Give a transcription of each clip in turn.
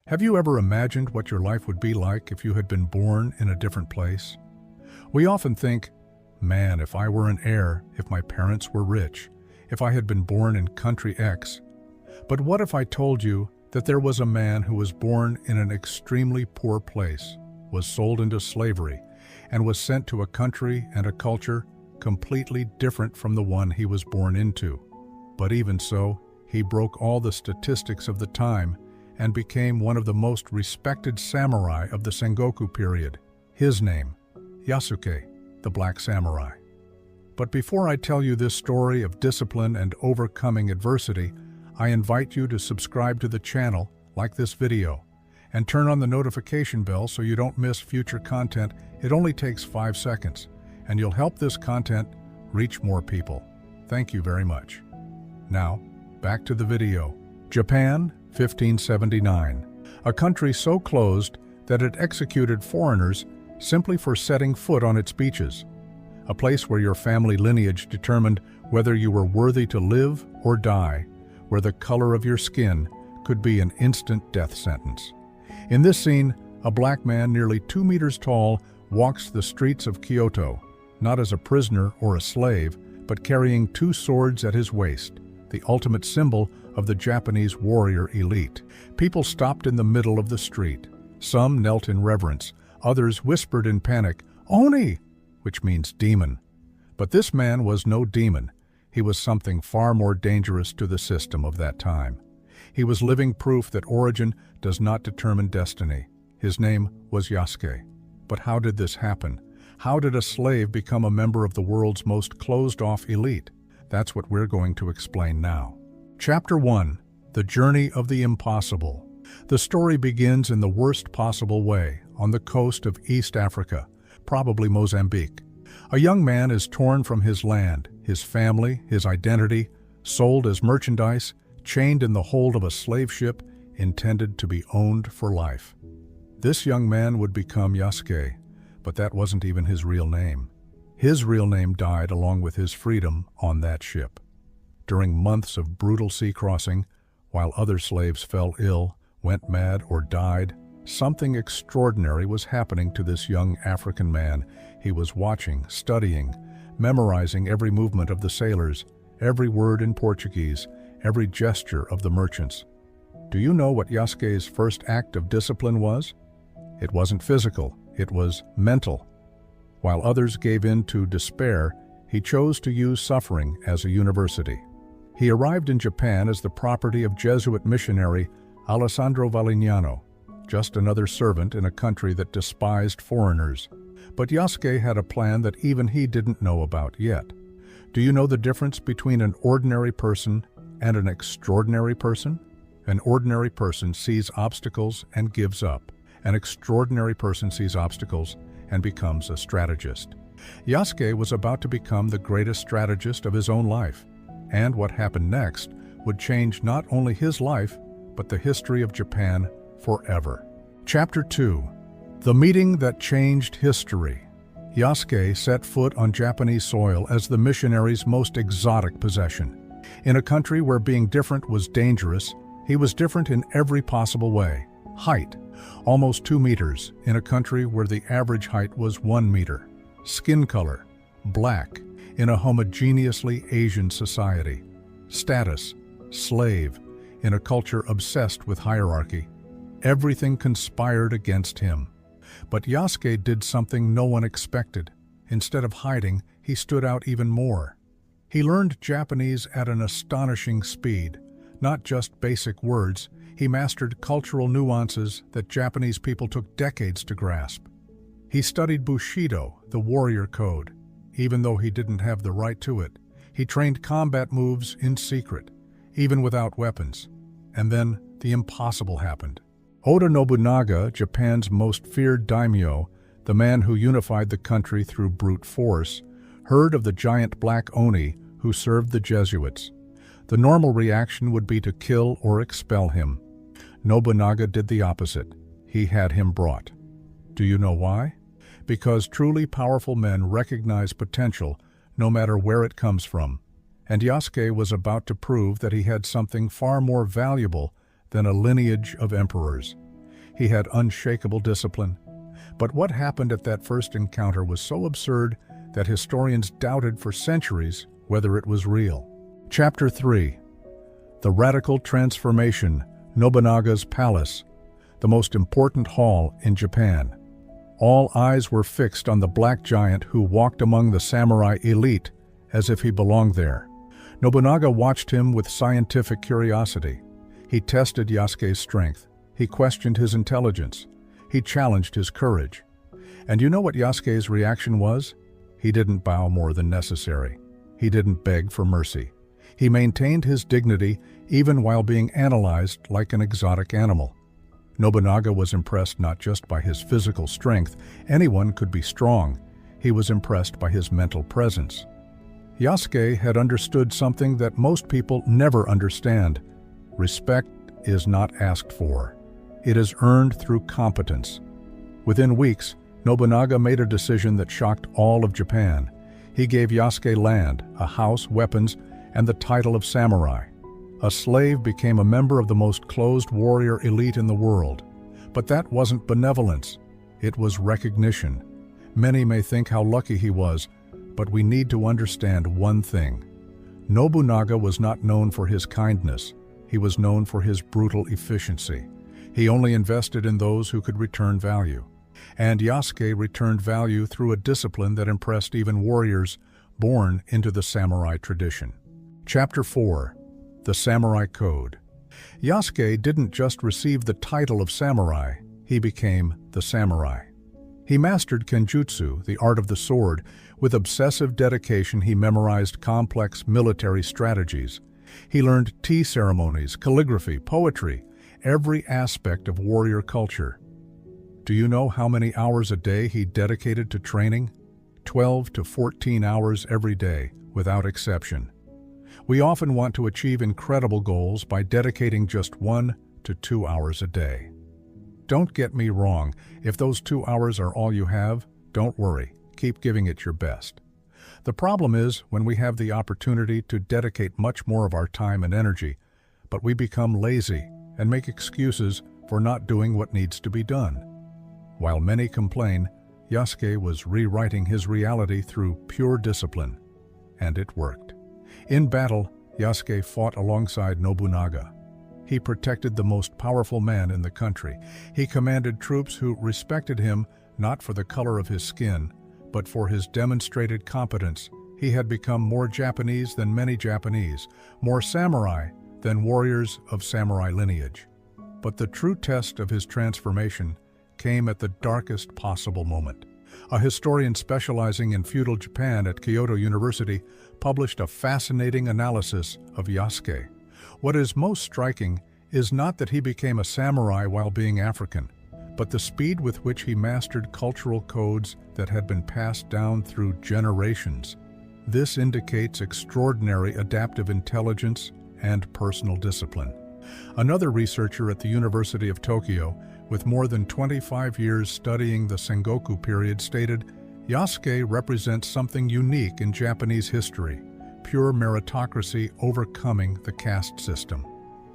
Have you ever imagined what your life would be like if you had been born in a different place? We often think, man, if I were an heir, if my parents were rich, if I had been born in country X. But what if I told you that there was a man who was born in an extremely poor place, was sold into slavery, and was sent to a country and a culture completely different from the one he was born into? But even so, he broke all the statistics of the time and became one of the most respected samurai of the Sengoku period. His name, Yasuke, the Black Samurai. But before I tell you this story of discipline and overcoming adversity, I invite you to subscribe to the channel, like this video, and turn on the notification bell so you don't miss future content. It only takes 5 seconds, and you'll help this content reach more people. Thank you very much. Now, back to the video. Japan, 1579. A country so closed that it executed foreigners simply for setting foot on its beaches. A place where your family lineage determined whether you were worthy to live or die, where the color of your skin could be an instant death sentence. In this scene, a black man nearly 2 meters tall walks the streets of Kyoto, not as a prisoner or a slave, but carrying 2 swords at his waist, the ultimate symbol of the Japanese warrior elite. People stopped in the middle of the street. Some knelt in reverence, others whispered in panic, "Oni!" which means demon. But this man was no demon. He was something far more dangerous to the system of that time. He was living proof that origin does not determine destiny. His name was Yasuke. But how did this happen? How did a slave become a member of the world's most closed-off elite? That's what we're going to explain now. Chapter 1. The Journey of the Impossible. The story begins in the worst possible way, on the coast of East Africa, probably Mozambique. A young man is torn from his land, his family, his identity, sold as merchandise, chained in the hold of a slave ship intended to be owned for life. This young man would become Yasuke, but that wasn't even his real name. His real name died along with his freedom on that ship. During months of brutal sea crossing, while other slaves fell ill, went mad, or died, something extraordinary was happening to this young African man. He was watching, studying, memorizing every movement of the sailors, every word in Portuguese, every gesture of the merchants. Do you know what Yasuke's first act of discipline was? It wasn't physical, it was mental. While others gave in to despair, he chose to use suffering as a university. He arrived in Japan as the property of Jesuit missionary Alessandro Valignano, just another servant in a country that despised foreigners. But Yasuke had a plan that even he didn't know about yet. Do you know the difference between an ordinary person and an extraordinary person? An ordinary person sees obstacles and gives up. An extraordinary person sees obstacles and becomes a strategist. Yasuke was about to become the greatest strategist of his own life, and what happened next would change not only his life, but the history of Japan forever. Chapter 2. The Meeting That Changed History. Yasuke set foot on Japanese soil as the missionary's most exotic possession. In a country where being different was dangerous, he was different in every possible way. Height, almost 2 meters, in a country where the average height was 1 meter. Skin color, black, in a homogeneously Asian society. Status, slave, in a culture obsessed with hierarchy. Everything conspired against him. But Yasuke did something no one expected. Instead of hiding, he stood out even more. He learned Japanese at an astonishing speed. Not just basic words, he mastered cultural nuances that Japanese people took decades to grasp. He studied Bushido, the warrior code. Even though he didn't have the right to it, he trained combat moves in secret, even without weapons. And then the impossible happened. Oda Nobunaga, Japan's most feared daimyo, the man who unified the country through brute force, heard of the giant black Oni who served the Jesuits. The normal reaction would be to kill or expel him. Nobunaga did the opposite. He had him brought. Do you know why? Because truly powerful men recognize potential, no matter where it comes from. And Yasuke was about to prove that he had something far more valuable than a lineage of emperors. He had unshakable discipline. But what happened at that first encounter was so absurd that historians doubted for centuries whether it was real. Chapter 3. The Radical Transformation, Nobunaga's Palace, the most important hall in Japan. All eyes were fixed on the black giant who walked among the samurai elite as if he belonged there. Nobunaga watched him with scientific curiosity. He tested Yasuke's strength. He questioned his intelligence. He challenged his courage. And you know what Yasuke's reaction was? He didn't bow more than necessary. He didn't beg for mercy. He maintained his dignity even while being analyzed like an exotic animal. Nobunaga was impressed not just by his physical strength. Anyone could be strong. He was impressed by his mental presence. Yasuke had understood something that most people never understand. Respect is not asked for. It is earned through competence. Within weeks, Nobunaga made a decision that shocked all of Japan. He gave Yasuke land, a house, weapons, and the title of samurai. A slave became a member of the most closed warrior elite in the world. But that wasn't benevolence. It was recognition. Many may think how lucky he was, but we need to understand one thing. Nobunaga was not known for his kindness. He was known for his brutal efficiency. He only invested in those who could return value. And Yasuke returned value through a discipline that impressed even warriors born into the samurai tradition. Chapter 4. The Samurai Code. Yasuke didn't just receive the title of samurai, he became the samurai. He mastered kenjutsu, the art of the sword. With obsessive dedication, he memorized complex military strategies. He learned tea ceremonies, calligraphy, poetry, every aspect of warrior culture. Do you know how many hours a day he dedicated to training? 12 to 14 hours every day, without exception. We often want to achieve incredible goals by dedicating just 1 to 2 hours a day. Don't get me wrong, if those 2 hours are all you have, don't worry, keep giving it your best. The problem is when we have the opportunity to dedicate much more of our time and energy, but we become lazy and make excuses for not doing what needs to be done. While many complain, Yasuke was rewriting his reality through pure discipline, and it worked. In battle, Yasuke fought alongside Nobunaga. He protected the most powerful man in the country. He commanded troops who respected him not for the color of his skin, but for his demonstrated competence. He had become more Japanese than many Japanese, more samurai than warriors of samurai lineage. But the true test of his transformation came at the darkest possible moment. A historian specializing in feudal Japan at Kyoto University published a fascinating analysis of Yasuke. What is most striking is not that he became a samurai while being African, but the speed with which he mastered cultural codes that had been passed down through generations. This indicates extraordinary adaptive intelligence and personal discipline. Another researcher at the University of Tokyo, with more than 25 years studying the Sengoku period, stated, Yasuke represents something unique in Japanese history, pure meritocracy overcoming the caste system.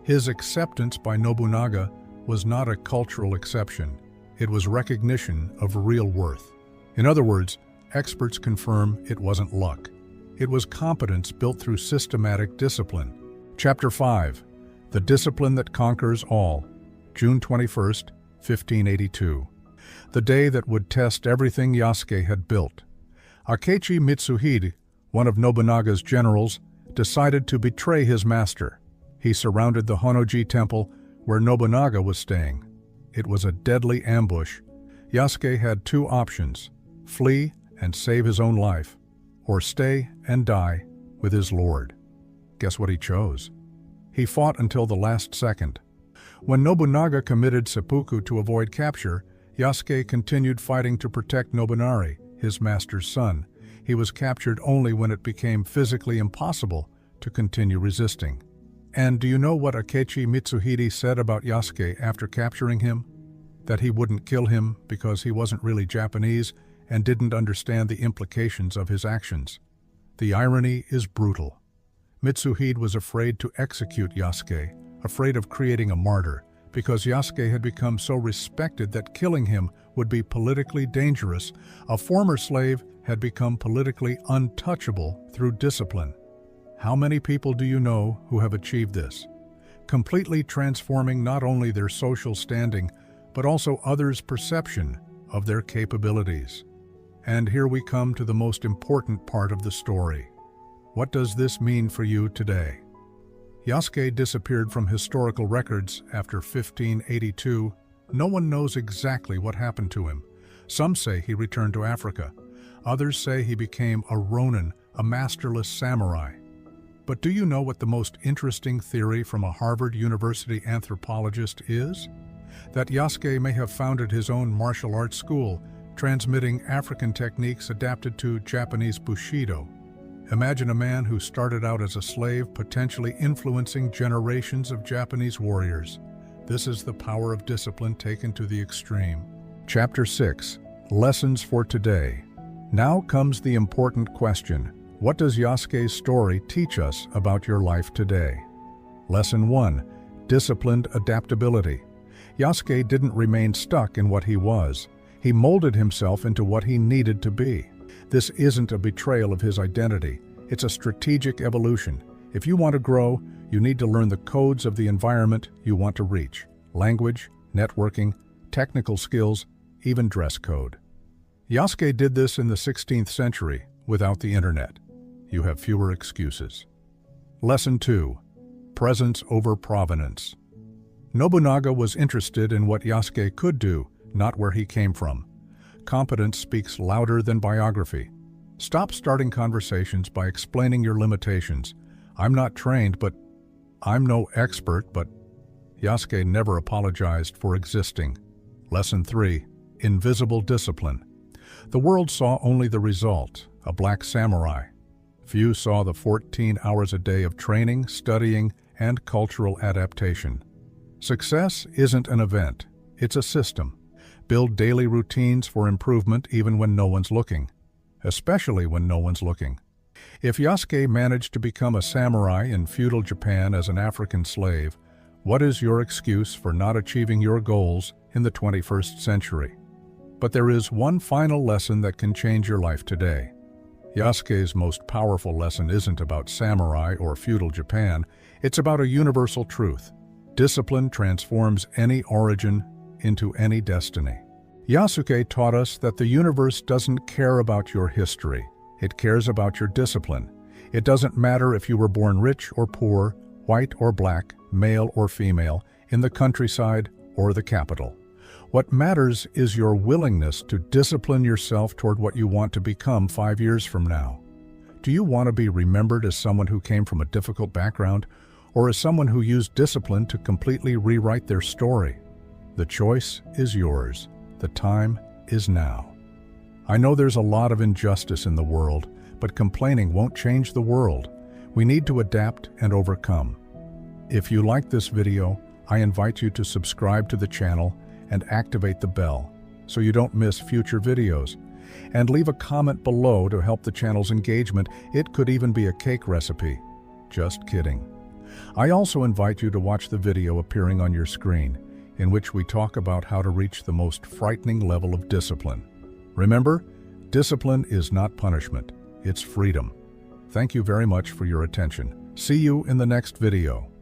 His acceptance by Nobunaga was not a cultural exception. It was recognition of real worth. In other words, experts confirm it wasn't luck. It was competence built through systematic discipline. Chapter 5. The Discipline That Conquers All. June 21st, 1582. The day that would test everything Yasuke had built. Akechi Mitsuhide, one of Nobunaga's generals, decided to betray his master. He surrounded the Honnoji temple where Nobunaga was staying. It was a deadly ambush. Yasuke had two options: flee and save his own life, or stay and die with his lord. Guess what he chose? He fought until the last second. When Nobunaga committed seppuku to avoid capture, Yasuke continued fighting to protect Nobunari, his master's son. He was captured only when it became physically impossible to continue resisting. And do you know what Akechi Mitsuhide said about Yasuke after capturing him? That he wouldn't kill him because he wasn't really Japanese and didn't understand the implications of his actions. The irony is brutal. Mitsuhide was afraid to execute Yasuke, afraid of creating a martyr, Because Yasuke had become so respected that killing him would be politically dangerous, a former slave had become politically untouchable through discipline. How many people do you know who have achieved this? Completely transforming not only their social standing, but also others' perception of their capabilities. And here we come to the most important part of the story. What does this mean for you today? Yasuke disappeared from historical records after 1582. No one knows exactly what happened to him. Some say he returned to Africa. Others say he became a ronin, a masterless samurai. But do you know what the most interesting theory from a Harvard University anthropologist is? That Yasuke may have founded his own martial arts school, transmitting African techniques adapted to Japanese Bushido. Imagine a man who started out as a slave, potentially influencing generations of Japanese warriors. This is the power of discipline taken to the extreme. Chapter 6. Lessons for Today. Now comes the important question. What does Yasuke's story teach us about your life today? Lesson 1. Disciplined adaptability. Yasuke didn't remain stuck in what he was. He molded himself into what he needed to be. This isn't a betrayal of his identity. It's a strategic evolution. If you want to grow, you need to learn the codes of the environment you want to reach. Language, networking, technical skills, even dress code. Yasuke did this in the 16th century without the internet. You have fewer excuses. Lesson 2. Presence over provenance. Nobunaga was interested in what Yasuke could do, not where he came from. Competence speaks louder than biography. Stop starting conversations by explaining your limitations. I'm not trained, but I'm no expert, but Yasuke never apologized for existing. Lesson 3. Invisible discipline. The world saw only the result, a black samurai. Few saw the 14 hours a day of training, studying, and cultural adaptation. Success isn't an event, it's a system. Build daily routines for improvement even when no one's looking, especially when no one's looking. If Yasuke managed to become a samurai in feudal Japan as an African slave, what is your excuse for not achieving your goals in the 21st century? But there is one final lesson that can change your life today. Yasuke's most powerful lesson isn't about samurai or feudal Japan, it's about a universal truth. Discipline transforms any origin into any destiny. Yasuke taught us that the universe doesn't care about your history. It cares about your discipline. It doesn't matter if you were born rich or poor, white or black, male or female, in the countryside or the capital. What matters is your willingness to discipline yourself toward what you want to become 5 years from now. Do you want to be remembered as someone who came from a difficult background, or as someone who used discipline to completely rewrite their story? The choice is yours. The time is now. I know there's a lot of injustice in the world, but complaining won't change the world. We need to adapt and overcome. If you like this video, I invite you to subscribe to the channel and activate the bell so you don't miss future videos. And leave a comment below to help the channel's engagement. It could even be a cake recipe. Just kidding. I also invite you to watch the video appearing on your screen, in which we talk about how to reach the most frightening level of discipline. Remember, discipline is not punishment, it's freedom. Thank you very much for your attention. See you in the next video.